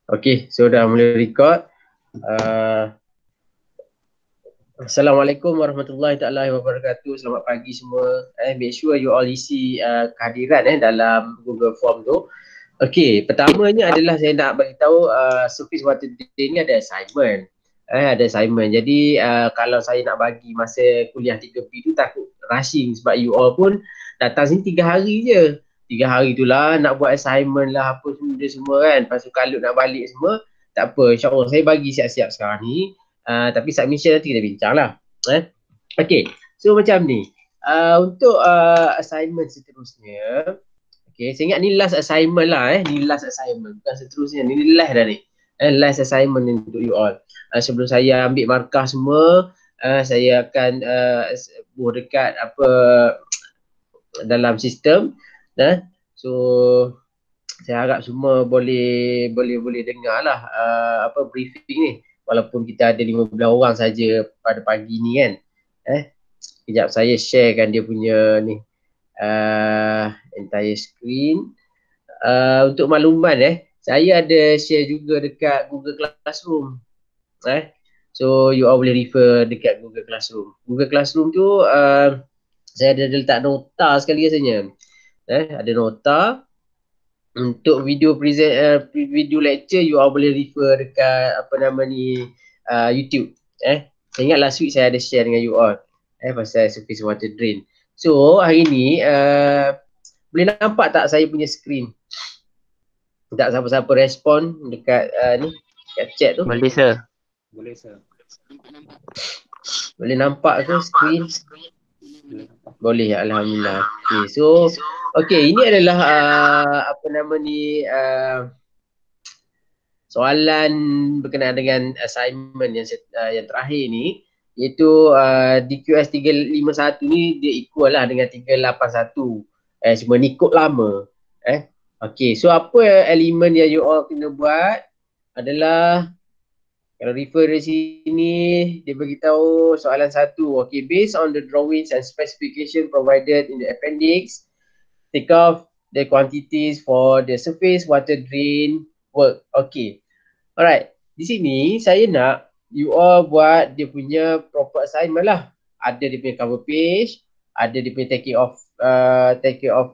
Okay, so dah mulai record. Assalamualaikum warahmatullahi taala wabarakatuh. Selamat pagi semua. Make sure you all isi kehadiran dalam Google Form tu. Okay, pertamanya adalah saya nak bagi tahu Surface Water Day ni ada assignment. Ada assignment. Jadi kalau saya nak bagi masa kuliah 3B tu takut rushing sebab you all pun datang sini 3 hari je. 3 hari tu lah nak buat assignment lah apa semua kan. Lepas tu kalut nak balik semua. Tak apa, insyaAllah saya bagi siap-siap sekarang ni. Tapi submission nanti kita bincang lah. Okay, so macam ni. Untuk assignment seterusnya, okay, saya ingat ni last assignment lah Ni last assignment, bukan seterusnya. Ni last dah ni. Last assignment ni untuk you all. Sebelum saya ambil markah semua, saya akan buat dekat apa dalam sistem. So saya harap semua boleh dengar lah apa briefing ni. Walaupun kita ada 15 orang saja pada pagi ni kan. Sekejap saya sharekan dia punya ni entire screen. Untuk makluman saya ada share juga dekat Google Classroom. So you all boleh refer dekat Google Classroom. Google Classroom tu saya ada letak nota sekali rasanya. Ada nota. Untuk video present video lecture you all boleh refer dekat apa nama ni YouTube. Saya ingat last week saya ada share dengan you all pasal surface water drain. So hari ni boleh nampak tak saya punya screen? Tak siapa-siapa respon dekat ni dekat chat tu? Boleh sir. Boleh sir. Boleh nampak ke screen? Boleh, alhamdulillah. Okay, so okay, ini adalah apa nama ni soalan berkenaan dengan assignment yang terakhir ni, iaitu DQS 351 ni dia equal lah dengan 381. Cuma ni kod lama. Okay, so apa elemen yang you all kena buat adalah, kalau refer dari sini, dia beritahu soalan 1. Okay, based on the drawings and specification provided in the appendix, take off the quantities for the surface water drain work. Okay. Alright. Di sini, saya nak you all buat dia punya proper assignment lah. Ada dia punya cover page, ada dia punya taking off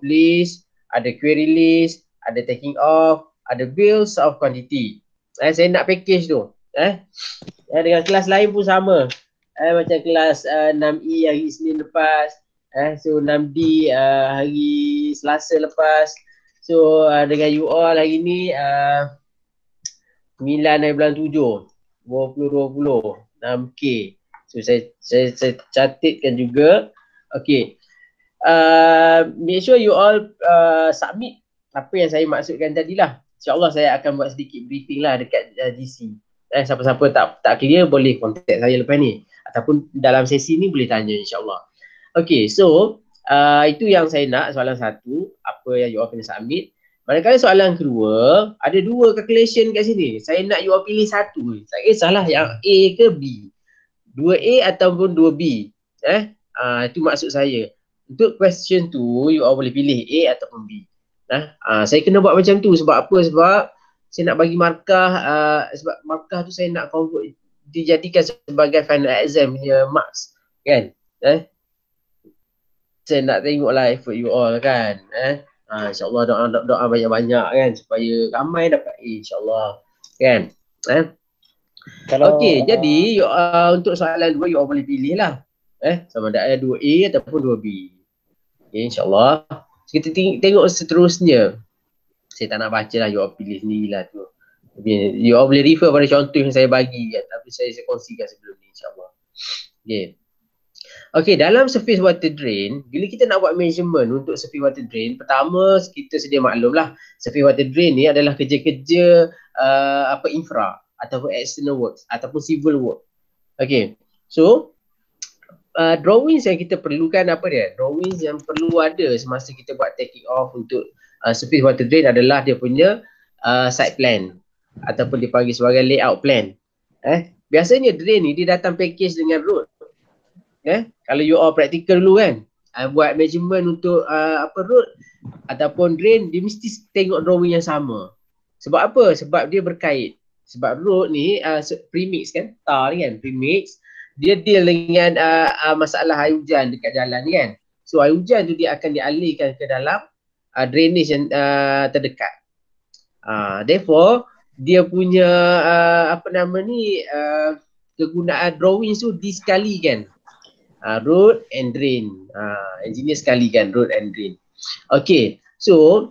list, ada query list, ada taking off, ada bills of quantity. Saya nak package tu. Dengan kelas lain pun sama. Macam kelas 6E hari Isnin lepas, so 6D hari Selasa lepas. So dengan you all hari ni 9 dari bulan 7 2020 6K. So saya catatkan juga. Okay, make sure you all submit apa yang saya maksudkan tadi lah. InsyaAllah saya akan buat sedikit briefing lah dekat GC. Siapa-siapa tak clear boleh contact saya lepas ni, ataupun dalam sesi ni boleh tanya insyaAllah. Okay, so itu yang saya nak, soalan 1, apa yang you all kena submit. Manakala soalan kedua, ada 2 calculation kat sini. Saya nak you all pilih satu. Tak kisahlah yang A ke B, 2A ataupun 2B. Itu maksud saya. Untuk question tu, you all boleh pilih A ataupun B. Saya kena buat macam tu sebab apa? Sebab saya nak bagi markah, sebab markah tu saya nak convert, dijadikan sebagai final exam punya marks kan. Saya nak tengoklah effort you all kan. InsyaAllah doa banyak-banyak kan, supaya ramai dapat A insyaAllah kan. Okey, jadi untuk soalan 2 you all boleh pilih lah sama ada 2A ataupun 2B. Okay, insyaAllah. Kita tengok seterusnya. Saya tak nak baca lah, you all pilih sendirilah tu. You all boleh refer pada contoh yang saya bagi kan, tapi saya kongsikan sebelum ni insyaAllah. Okay, dalam surface water drain, bila kita nak buat measurement untuk surface water drain, pertama kita sedia maklum lah, surface water drain ni adalah kerja-kerja infra ataupun external works ataupun civil work. Okay, so drawings yang kita perlukan apa dia? Drawings yang perlu ada semasa kita buat taking off untuk surface water drain adalah dia punya site plan ataupun dipanggil sebagai layout plan. Biasanya drain ni dia datang package dengan road. Kalau you all practical dulu kan, buat measurement untuk road ataupun drain, dia mesti tengok drawing yang sama. Sebab apa? Sebab dia berkait. Sebab road ni premix kan, tar ni kan, premix dia deal dengan masalah air hujan dekat jalan ni kan. So air hujan tu dia akan dialihkan ke dalam drainage yang terdekat. Therefore dia punya apa nama ni kegunaan drawing tu disekalikan. Road and drain. Engineer sekalikan road and drain. Okay, so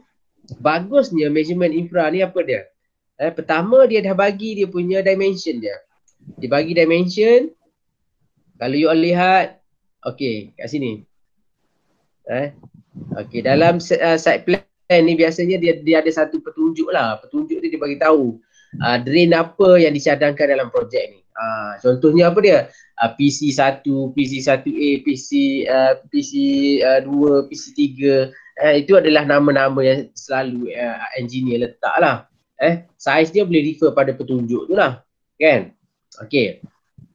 bagusnya measurement infra ni apa dia? Pertama dia dah bagi dia punya dimension dia. Dia bagi dimension. Kalau you all lihat, okay kat sini. Okay, dalam site plan ni biasanya dia ada satu petunjuk lah. Petunjuk dia bagi tahu drain apa yang dicadangkan dalam projek ni. Contohnya apa dia? PC1, PC1A, PC2, PC3. Itu adalah nama-nama yang selalu engineer letak lah. Size dia boleh refer pada petunjuk tu lah. Kan? Okay.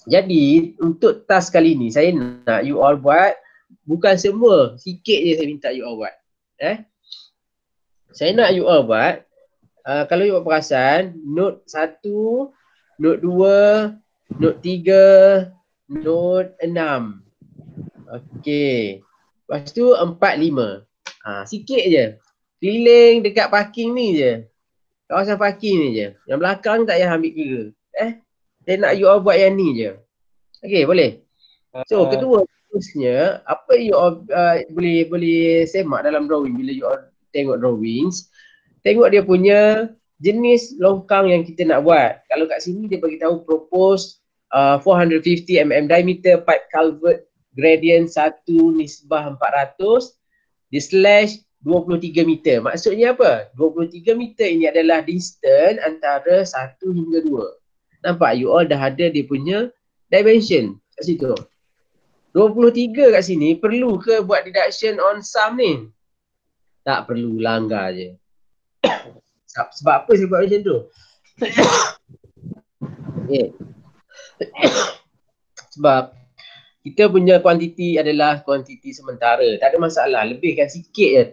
Jadi untuk task kali ni saya nak you all buat bukan semua, sikit je saya minta you all buat. Saya nak you all buat kalau you all perasan note 1, note 2, note 3, note 6. Okey. Lepas tu 4, 5. Sikit je. Keliling dekat parking ni je. Kawasan parking ni je. Yang belakang tak payah ambil kira. Saya nak you all buat yang ni je. Okey, boleh? So, kedua terusnya, apa you all boleh semak dalam drawing bila you all tengok drawings. Tengok dia punya jenis longkang yang kita nak buat. Kalau kat sini dia bagi tahu propose 450 mm diameter pipe culvert gradient 1 nisbah 400 di slash 23 meter. Maksudnya apa? 23 meter ini adalah distance antara 1 hingga 2. Nampak? You all dah ada dia punya dimension kat situ. 23 kat sini perlu ke buat deduction on sum ni? Tak perlu, langgar je. Sebab apa saya buat macam tu? Sebab kita punya kuantiti adalah kuantiti sementara. Tak ada masalah, lebihkan sikit je.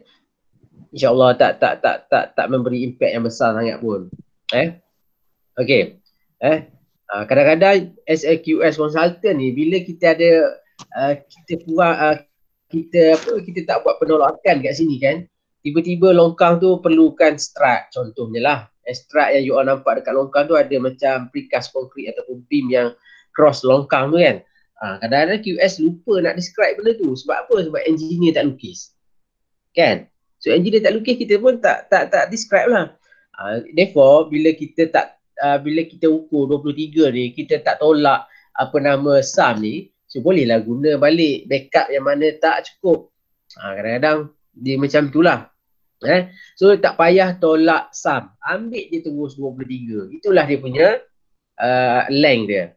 InsyaAllah tak memberi impact yang besar sangat pun. Okay. Kadang-kadang as a QS consultant ni, bila kita ada kita kurang kita tak buat penolakan kat sini kan, tiba-tiba longkang tu perlukan strut contohnya lah. Strut yang you all nampak dekat longkang tu ada macam precast concrete ataupun beam yang cross longkang tu kan. Kadang-kadang QS lupa nak describe benda tu. Sebab apa? Sebab engineer tak lukis. Kan? So engineer tak lukis, kita pun tak describe lah. Therefore bila kita ukur 23 ni, kita tak tolak apa nama sum ni, so bolehlah guna balik backup yang mana tak cukup. Kadang-kadang dia macam itulah. So tak payah tolak sum, ambil je terus 23. Itulah dia punya length dia.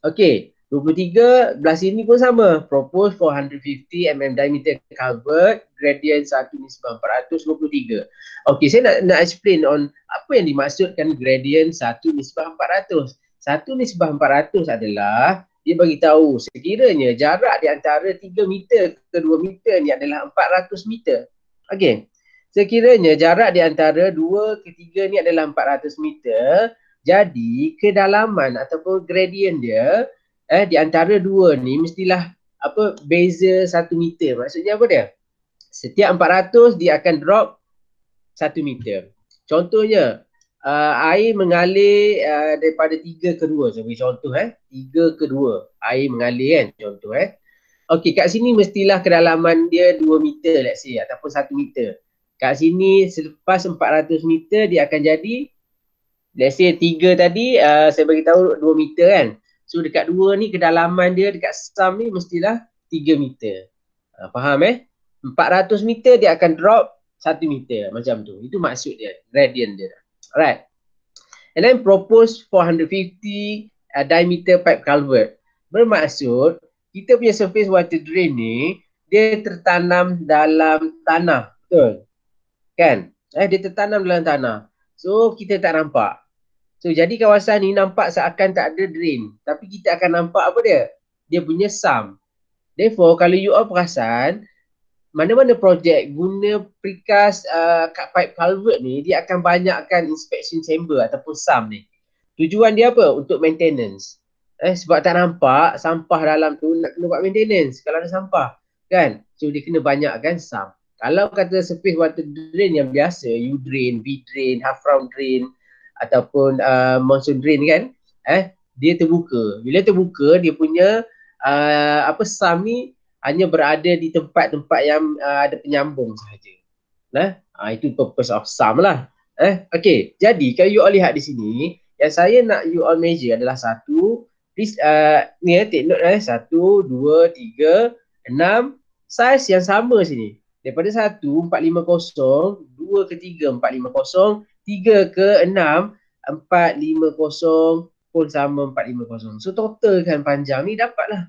Okay, 23 belah sini pun sama. Propose 450 mm diameter culvert gradient 1 nisbah 400 23. Okay, saya nak explain on apa yang dimaksudkan gradient 1 nisbah 400. 1 nisbah 400 adalah dia bagi tahu sekiranya jarak di antara 3 meter ke 2 meter ni adalah 400 meter. Okay, sekiranya jarak di antara 2 ke 3 ni adalah 400 meter, jadi kedalaman ataupun gradient dia di antara dua ni mestilah beza 1 meter. Maksudnya apa dia? Setiap 400 dia akan drop 1 meter. Contohnya air mengalir daripada 3 ke 2. So, contoh 3 ke 2 air mengalir kan, contoh Okey, kat sini mestilah kedalaman dia 2 meter let's say ataupun 1 meter. Kat sini selepas 400 meter dia akan jadi let's say 3 tadi saya bagi tahu 2 meter kan. So dekat 2 ni kedalaman dia dekat sum ni mestilah 3 meter. Faham 400 meter dia akan drop 1 meter macam tu. Itu maksud dia, gradient dia. Alright. And then propose 450 diameter pipe culvert. Bermaksud kita punya surface water drain ni dia tertanam dalam tanah. Betul? Kan? Dia tertanam dalam tanah. So kita tak nampak. So jadi kawasan ni nampak seakan tak ada drain. Tapi kita akan nampak apa dia? Dia punya sum. Therefore kalau you all perasan, mana-mana projek guna precast pipe culvert ni, dia akan banyakkan inspection chamber ataupun SAM ni. Tujuan dia apa? Untuk maintenance. Sebab tak nampak sampah dalam tu nak kena buat maintenance kalau ada sampah. Kan? So dia kena banyakkan SAM. Kalau kata surface water drain yang biasa, U drain, V drain, half round drain ataupun monsoon drain kan, dia terbuka. Bila terbuka, dia punya SAM ni hanya berada di tempat-tempat yang ada penyambung sahaja. Itu purpose of SAM lah. Okay, jadi kalau you all lihat di sini, yang saya nak you all measure adalah satu, ni take note 1, 2, 3, 6, size yang sama sini. Daripada 1, 450, 2 ke 3, 450, 3 ke 6, 450 pun sama 450. So total kan panjang ni dapatlah.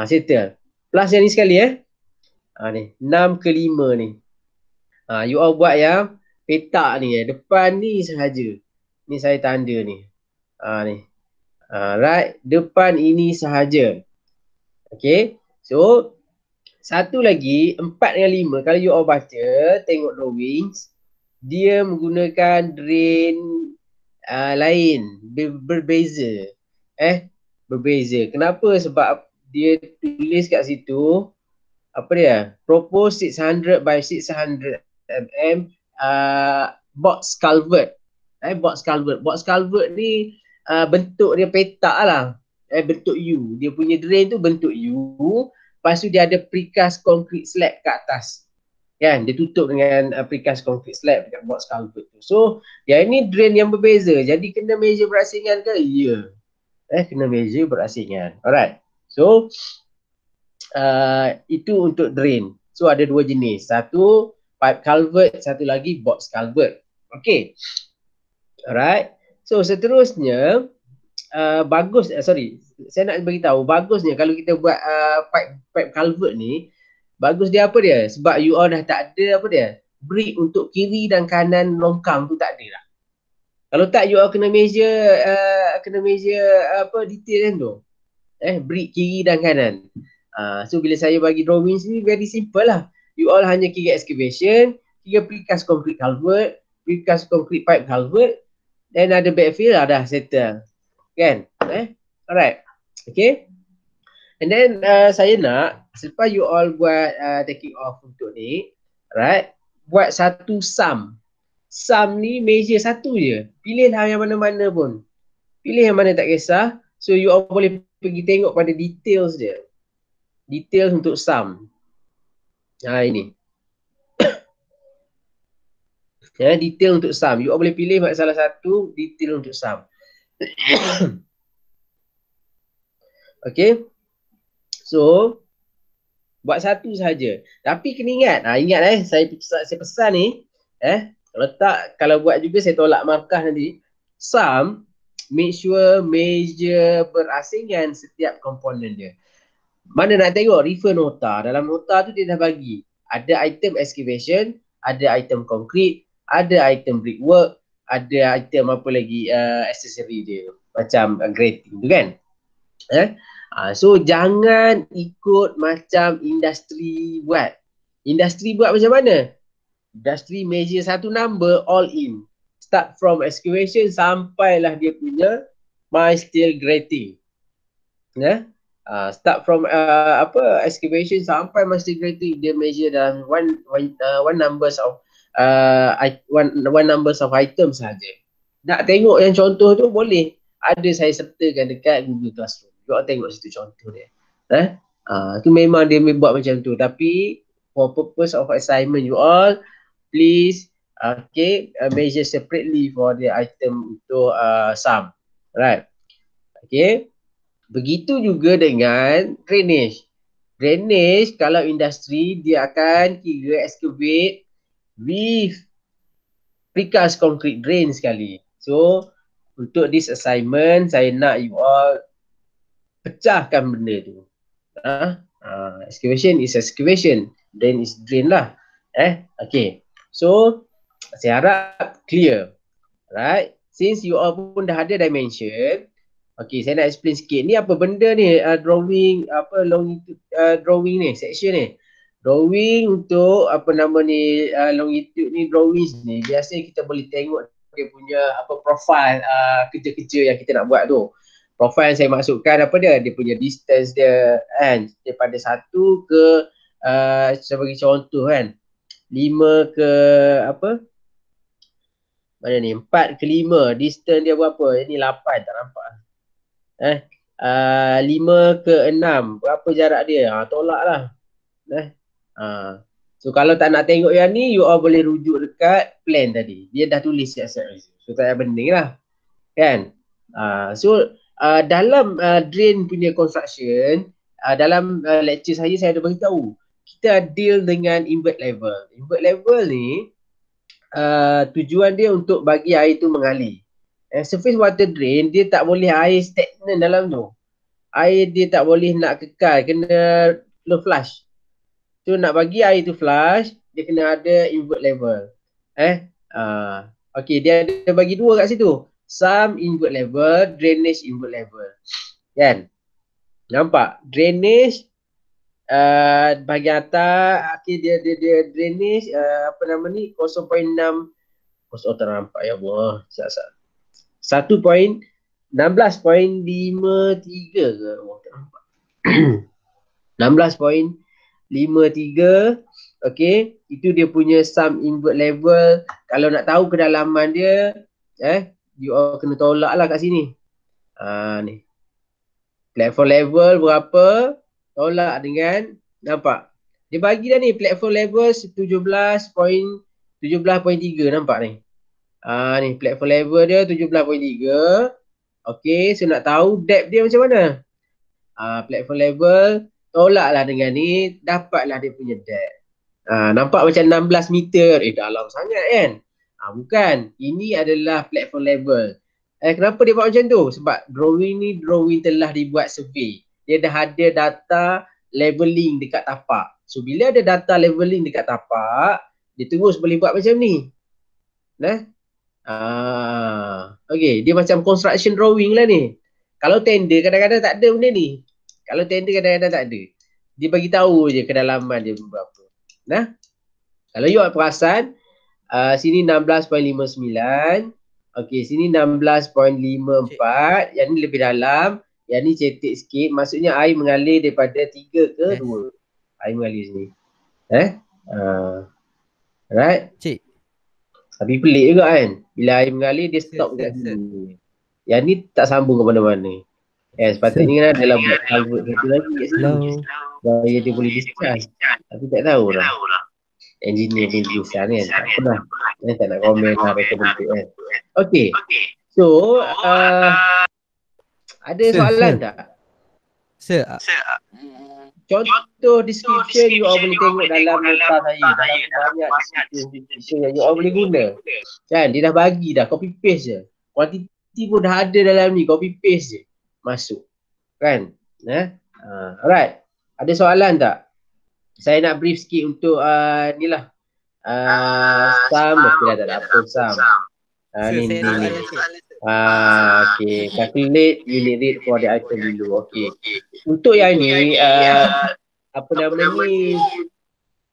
Settle. Plus yang ni sekali ni 6 ke 5 ni. You all buat yang petak ni depan ni sahaja. Ni saya tanda ni. Ni. Right, depan ini sahaja. Okay. So satu lagi 4 dengan 5, kalau you all baca tengok drawings, dia menggunakan drain lain, berbeza. Berbeza. Kenapa? Sebab dia tulis kat situ apa dia? Propose 600 by 600 mm box culvert. Box culvert. Box culvert ni bentuk dia petak lah. Bentuk U. Dia punya drain tu bentuk U. Lepas tu dia ada precast concrete slab kat atas. Kan? Dia tutup dengan precast concrete slab dekat box culvert tu. So, yang ni drain yang berbeza. Jadi kena measure berasingan ke? Ya. Kena measure berasingan. Alright. So, itu untuk drain. So ada dua jenis. Satu pipe culvert, satu lagi box culvert. Okay. Alright. So seterusnya bagus, saya nak beritahu bagusnya kalau kita buat pipe culvert ni, bagus dia apa dia? Sebab you all dah tak ada apa dia? Brick untuk kiri dan kanan longkang tu tak ada lah. Kalau tak you all kena measure detail kan tu. Brick kiri dan kanan. So bila saya bagi drawings ni very simple lah. You all hanya kira excavation, kira precast concrete culvert, precast concrete pipe culvert, then ada backfill dah settle. Kan? Alright. Okay. And then saya nak selepas you all buat taking off untuk ni, right? Buat satu sum. Sum ni measure satu je. Pilihlah yang mana-mana pun. Pilih yang mana tak kisah. So you all boleh pergi tengok pada details dia. Details untuk sum. Ini. Detail untuk sum. You all boleh pilih salah satu detail untuk sum. Okay. So, buat satu sahaja. Tapi kena ingat, saya pesan ni, kalau buat juga saya tolak markah nanti. Sum, make sure measure berasingan setiap komponen dia. Mana nak tengok refer nota. Dalam nota tu dia dah bagi. Ada item excavation, ada item concrete, ada item brickwork, ada item apa lagi accessory dia. Macam grating tu kan. So jangan ikut macam industri buat. Industri buat macam mana? Industri measure satu number all in. Start from excavation sampailah dia punya my steel grating. Start from excavation sampai master grating, dia measure dalam one numbers of items saja. Nak tengok yang contoh tu boleh. Ada saya sertakan dekat Google Classroom. You all tengok situ contoh dia. Tu memang dia buat macam tu. Tapi for purpose of assignment you all, please measure separately for the item untuk sum. Right. Okay. Begitu juga dengan drainage. Drainage kalau industri dia akan kira excavate with precast concrete drain sekali. So untuk this assignment saya nak you all pecahkan benda tu. Excavation is excavation, drain is drain lah. Okay. So saya harap clear. Right? Since you all pun dah ada dimension, okay, saya nak explain sikit. Ni apa benda ni? Drawing, drawing ni, section ni. Drawing untuk apa nama ni, longitude ni, drawings ni biasa kita boleh tengok dia punya apa profile kerja-kerja yang kita nak buat tu. Profile yang saya masukkan apa dia punya distance dia kan, daripada 1 ke saya bagi contoh kan, 5 ke apa, mana ni, 4 ke 5, distance dia berapa? Ini 8 tak nampak. 5 ke 6, berapa jarak dia? Tolak lah. So kalau tak nak tengok yang ni, you all boleh rujuk dekat plan tadi. Dia dah tulis siap-siap. So tak payah bening lah. Kan? Dalam drain punya construction, dalam lecture saya ada beritahu. Kita deal dengan invert level. Invert level ni, tujuan dia untuk bagi air tu mengalir. Surface water drain, dia tak boleh air stagnan dalam tu. Air dia tak boleh nak kekal, kena flow flush. So nak bagi air tu flush, dia kena ada invert level. Okay, dia ada bagi dua kat situ. Some invert level, drainage invert level. Kan? Nampak? Drainage bahagian atas, okay, dia drainage apa nama ni, 0.6. Tak nampak ya Allah. 16.53 ke? Oh, tak nampak. 16.53. Okay, itu dia punya sum invert level. Kalau nak tahu kedalaman dia, you all kena tolak lah kat sini. Ni. Platform level berapa? Tolak dengan, nampak? Dia bagi dah ni, platform level 17.3, nampak ni? Ni, platform level dia 17.3. Okay, so nak tahu depth dia macam mana? Platform level, tolaklah dengan ni, dapatlah dia punya depth. Nampak macam 16 meter, dalam sangat kan? Bukan, ini adalah platform level. Kenapa dia buat macam tu? Sebab drawing ni, drawing telah dibuat survey. Dia dah ada data leveling dekat tapak. So bila ada data leveling dekat tapak, dia terus boleh buat macam ni. Okay, dia macam construction drawing lah ni. Kalau tender kadang-kadang tak ada benda ni. Kalau tender kadang-kadang tak ada. Dia bagi tahu je kedalaman dia berapa. Kalau you perasan, sini 16.59. Okey, sini 16.54. Yang ni lebih dalam. Yang ni cetek sikit. Maksudnya air mengalir daripada 3 ke 2. Air mengalir sini. Alright. Cik. Tapi pelik juga kan. Bila air mengalir dia stop kat sini. Yang ni tak sambung ke mana-mana. Sepatutnya kan dalam buat culvert satu lagi kat sini. Supaya dia boleh discharge. Tapi tak tahu lah. Engineer pun susah kan. Tak pernah. Tak nak komen lah rasa bentuk kan. Okay. So, ada soalan tak? Sir. Contoh description you all boleh tengok dalam nota saya. Dalam banyak description yang you all boleh guna. Kan, dia dah bagi dah, copy paste je. Quantity pun dah ada dalam ni, copy paste je. Masuk. Kan? Alright. Ada soalan tak? Saya nak brief sikit untuk ni lah. Sum, okay, tak ada apa sum. Ni. Okay, calculate unit rate for the item below. Okay. Untuk yang ni, apa nama ni,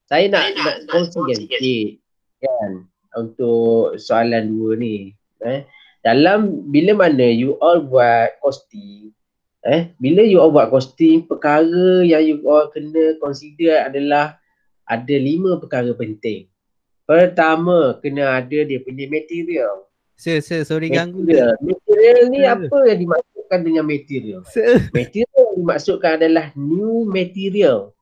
saya nak kongsikan sikit. Kan? Untuk soalan 2 ni. Dalam, bila mana you all buat costing, bila you all buat costing, perkara yang you all kena consider adalah ada 5 perkara penting. Pertama, kena ada dia punya material. Sir, sorry ganggu. Material ni apa yang dimaksudkan dengan material? Material yang dimaksudkan adalah new material.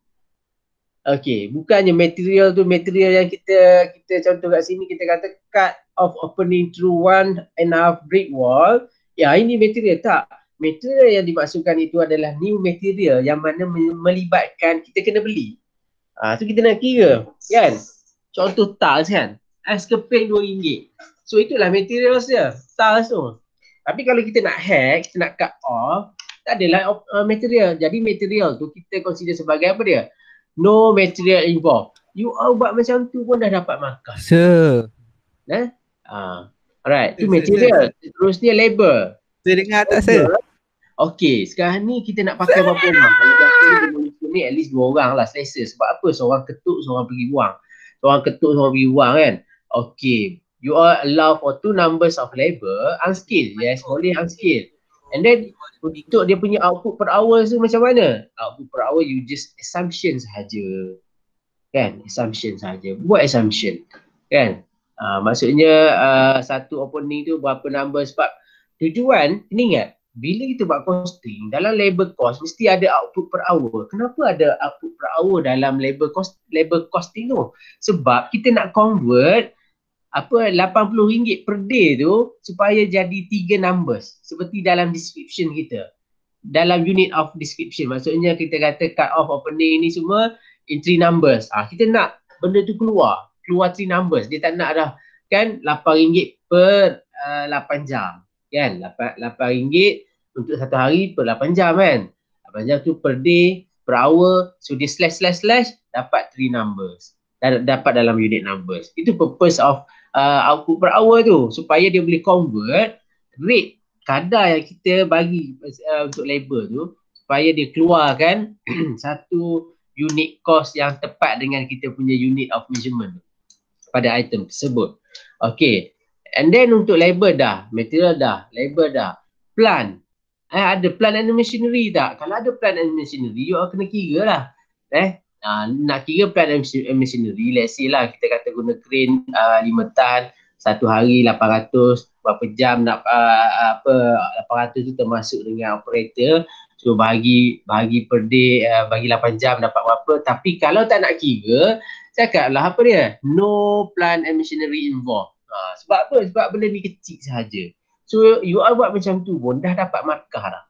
Okay, bukannya material tu material yang kita contoh kat sini, kita kata cut off opening through 1.5 brick wall. Ya, ini material. Tak. Material yang dimaksudkan itu adalah new material yang mana melibatkan kita kena beli. Tu kita nak kira, kan? Contoh tiles kan, escapade RM2. So itulah material dia, tiles tu. Tapi kalau kita nak hack, kita nak cut off, tak adalah material. Jadi material tu kita consider sebagai apa dia? No material involved. You all buat macam tu pun dah dapat markah. Sir. Alright, tu material. Terusnya labor. Saya dengar tak sir? Okay, sekarang ni kita nak pakai berapa rumah? Kalau dah demolition ni at least 2 orang lah selesa. Sebab apa? Seorang ketuk, seorang pergi buang. Seorang ketuk, seorang pergi buang kan. Okay, you are allow for 2 numbers of labor unskilled. Yes, boleh unskilled. And then untuk dia punya output per hour tu macam mana? Output per hour you just assumption sahaja. Kan? Assumption sahaja. Buat assumption. Kan? Maksudnya satu opening tu berapa number, sebab tujuan, ni ingat, bila kita buat costing, dalam labor cost mesti ada output per hour. Kenapa ada output per hour dalam labor costing tu? Sebab kita nak convert RM80 per day tu supaya jadi 3 numbers seperti dalam description kita. Dalam unit of description, maksudnya kita kata cut off opening ni semua in 3 numbers. Kita nak benda tu keluar 3 numbers. Dia tak nak dah kan RM8 per 8 jam. Kan? RM8 untuk satu hari per 8 jam kan. 8 jam tu per day, per hour. So dia slash dapat 3 numbers. Dapat dalam unit numbers. Itu purpose of output per hour tu. Supaya dia boleh convert rate kadar yang kita bagi untuk labor tu. Supaya dia keluarkan satu unit cost yang tepat dengan kita punya unit of measurement pada item tersebut. Okay. And then untuk labor dah, material dah, labor dah, plant. Ada plant and machinery tak? Kalau ada plant and machinery, you kena kira lah. Nak kira plant and machinery, let's say lah kita kata guna crane 5 tan, satu hari 800, berapa jam nak 800 tu termasuk dengan operator. So bahagi per day, bagi 8 jam dapat berapa. Tapi kalau tak nak kira, cakaplah apa dia? No plant and machinery involved. Sebab apa? Sebab benda ni kecil sahaja. So you all buat macam tu pun dah dapat markah dah.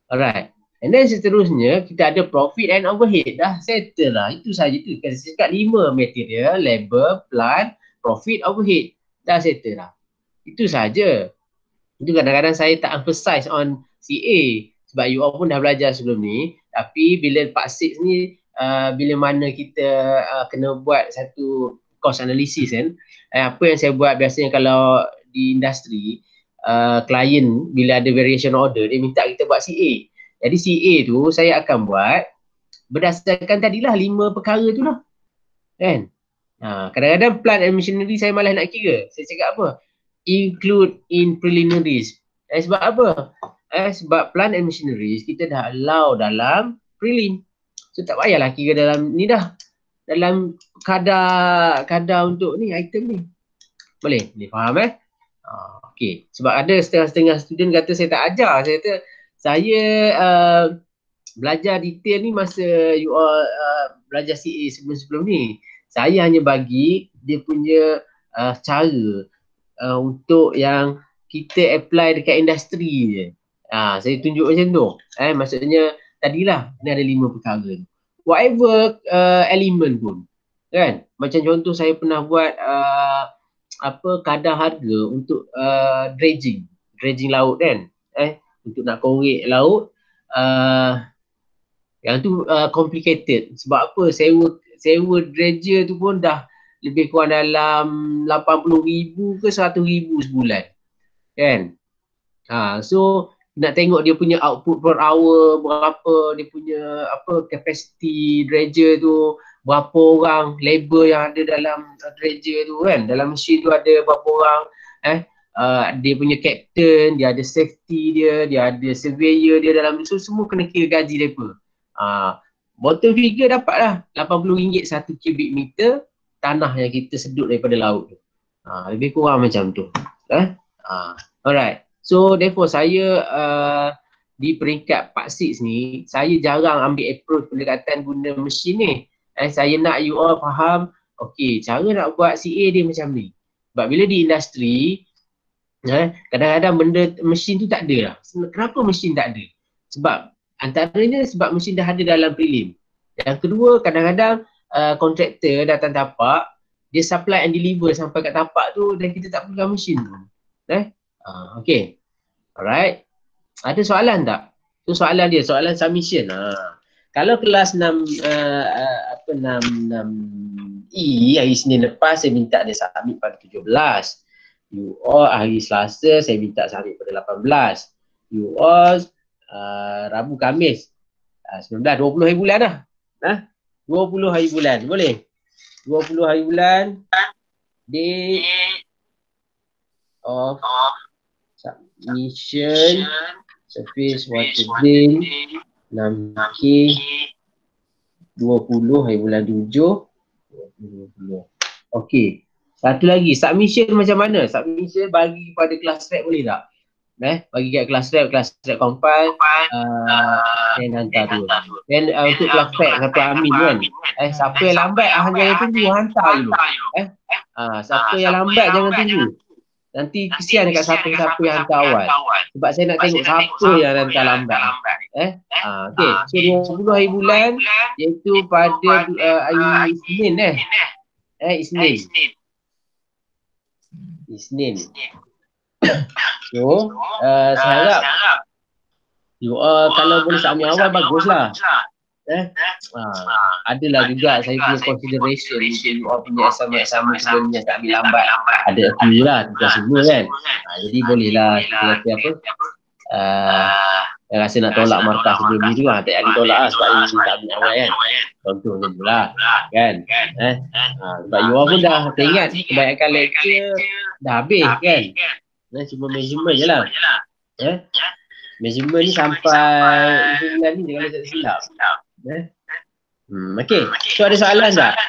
Alright. And then seterusnya kita ada profit and overhead. Dah settle lah. Itu sahaja tu. Kita cakap 5 material, labor, plant, profit, overhead. Dah settle lah. Itu sahaja. Itu kadang-kadang saya tak emphasize on CA. Sebab you all pun dah belajar sebelum ni. Tapi bila part 6 ni, bila mana kita kena buat satu cost analysis kan. Apa yang saya buat biasanya kalau di industri, klien bila ada variation order, dia minta kita buat CA. Jadi CA tu saya akan buat berdasarkan tadilah 5 perkara tu lah. Kan? Kadang-kadang plant and machinery saya malas nak kira. Saya cakap apa? Include in preliminaries. Sebab apa? Sebab plant and machineries kita dah allow dalam prelim. So tak payahlah kira dalam ni dah. Dalam kadar untuk ni item ni. Boleh? Boleh faham Okay. Sebab ada setengah-setengah student kata saya tak ajar. Saya kata saya belajar detail ni masa you all belajar CA sebelum-sebelum ni. Saya hanya bagi dia punya cara untuk yang kita apply dekat industri je. Saya tunjuk macam tu. Maksudnya tadilah ni ada 5 perkara tu. Whatever element pun. Kan? Macam contoh saya pernah buat kadar harga untuk dredging laut kan. Untuk nak korek laut, yang tu complicated. Sebab apa? Sewa dredger tu pun dah lebih kurang dalam 80,000 ke 100,000 sebulan. Kan? So nak tengok dia punya output per hour berapa, dia punya capacity dredger tu, berapa orang labor yang ada dalam dredger tu kan, dalam mesin tu ada berapa orang, dia punya captain, dia ada safety dia ada surveyor dia dalam tu, semua kena kira gaji mereka. Bottom figure dapat lah RM80 1 cubic meter tanah yang kita sedut daripada laut tu. Lebih kurang macam tu. Alright. So therefore saya di peringkat part 6 ni, saya jarang ambil approach pendekatan guna mesin ni. Saya nak you all faham, okay, cara nak buat CA dia macam ni. Sebab bila di industri, kadang-kadang benda mesin tu tak ada lah. Kenapa mesin tak ada? Sebab antaranya sebab mesin dah ada dalam prelim. Yang kedua, kadang-kadang kontraktor datang tapak, dia supply and deliver sampai kat tapak tu dan kita tak pegang mesin tu. Okay. Alright. Ada soalan tak? Tu soalan dia, soalan submission. Kalau kelas 6E hari Senin lepas saya minta dia submit pada 17. You all hari Selasa saya minta submit pada 18. You all Rabu Khamis 19, 20 hari bulan dah. 20 hari bulan. Boleh? 20 hari bulan. Date of submission surface water bill 6K 20 hari bulan 7. 20. Okey. Satu lagi, submission macam mana? Submission bagi kepada kelas rep boleh tak? Bagi kat kelas rep compile dan hantar tu. Dan untuk kelas rep satu admin kan. Siapa yang lambat jangan tunggu, hantar dulu. Siapa yang lambat jangan tunggu. Nanti kesian dekat siapa-siapa yang hantar awal. Sebab saya nak tengok siapa yang hantar lambat. Okey, so 20 hari bulan iaitu pada hari Isnin Isnin. So, saya harap you all kalau boleh submit awal baguslah. Adalah juga saya punya consideration mungkin you all punya assignment sebelumnya tak ambil lambat. Ada few lah, bukan semua kan. Jadi bolehlah kita kata apa. Yang rasa nak tolak markah sebelum ni juga, tak ada tolak lah sebab ni tak ambil awal kan. Contohnya pula kan. Sebab you all pun dah teringat kebanyakan lecture dah habis kan. Cuma measurement je lah. Measurement ni sampai bulan ni kalau tak silap. Okay, so ada soalan tak?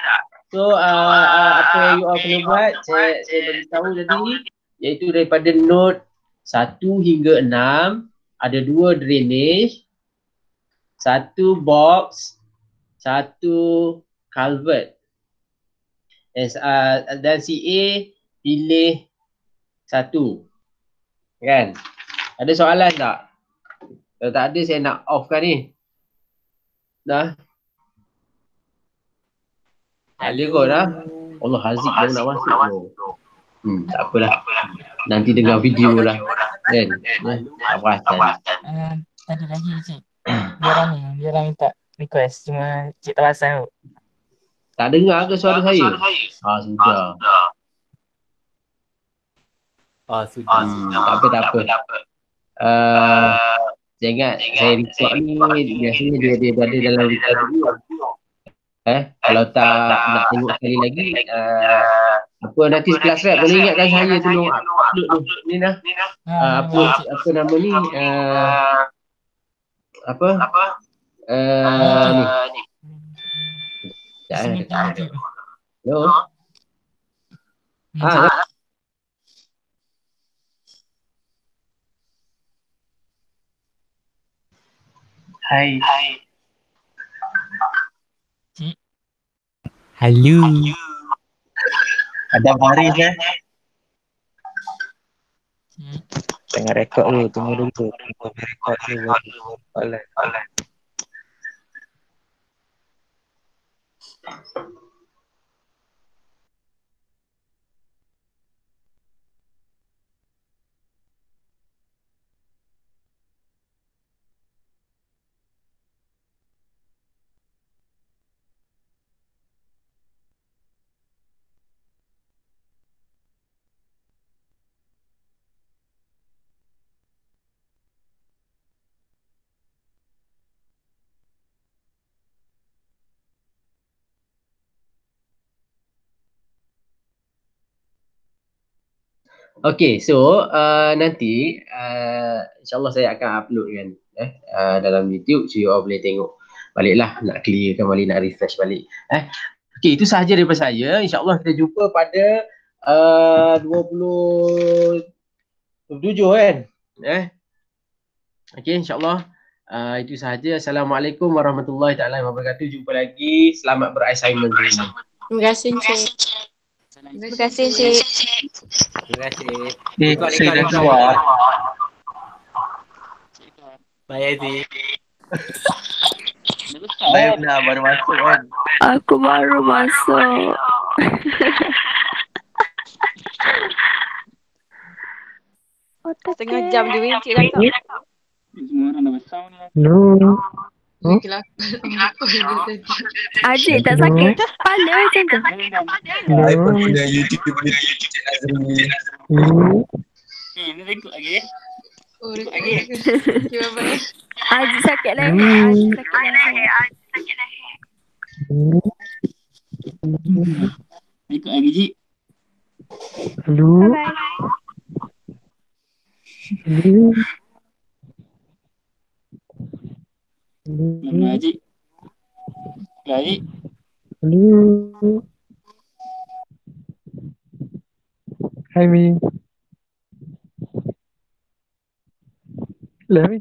So apa yang you all kena buat, saya beritahu tadi, iaitu daripada note 1 hingga 6 ada 2 drainage, 1 box, 1 culvert. Dan CA pilih 1. Kan? Ada soalan tak? Kalau tak ada saya nak off kan ni. Dah. Ada kot dah. Allah Haziq baru nak masuk tu. Tak apalah. Nanti dengar video lah. Kan? Tak perasan. Tadi lagi cik. Dia orang minta request. Cuma cik tak perasan tu. Tak dengar ke suara saya? Sudah. Sudah. Tak apa. Saya ingat saya record ni biasanya dia ada dalam record dulu. Kalau tak nak tengok sekali lagi apa nanti kelas rap boleh ingatkan saya tolong upload tu ni dah. Apa nama ni ni. Hello. Hai. Halo. Ada Faris tengah rekod dulu, tunggu dulu. Rekod dulu. Boleh. Okay, so nanti insyaAllah saya akan upload kan dalam YouTube, so you all boleh tengok baliklah, nak clearkan balik, nak refresh balik. Okay, itu sahaja daripada saya. InsyaAllah kita jumpa pada 27 kan. Okay, insyaAllah itu sahaja. Assalamualaikum warahmatullahi wabarakatuh. Jumpa lagi. Selamat berassignment. Terima kasih Cik. Terima kasih Cik. Terima kasih. Saya dah keluar. Bye Aziz. Saya benar baru masuk kan. Aku baru masuk. Setengah jam je Cik cakap. Semua orang dah besar ni. No. Adik tak sakit kepala macam tu? Saya pun punya YouTube Cik Nazrul ni. Ni rekod lagi. Oh, rekod. Okay, bye-bye. Aziz sakit leher. Aziz sakit leher. Ikut lagi, Cik. Hello. Bye-bye. Hello. Lama, Cik. Lagi. Hello. Hi, Mi. Hello, Mi.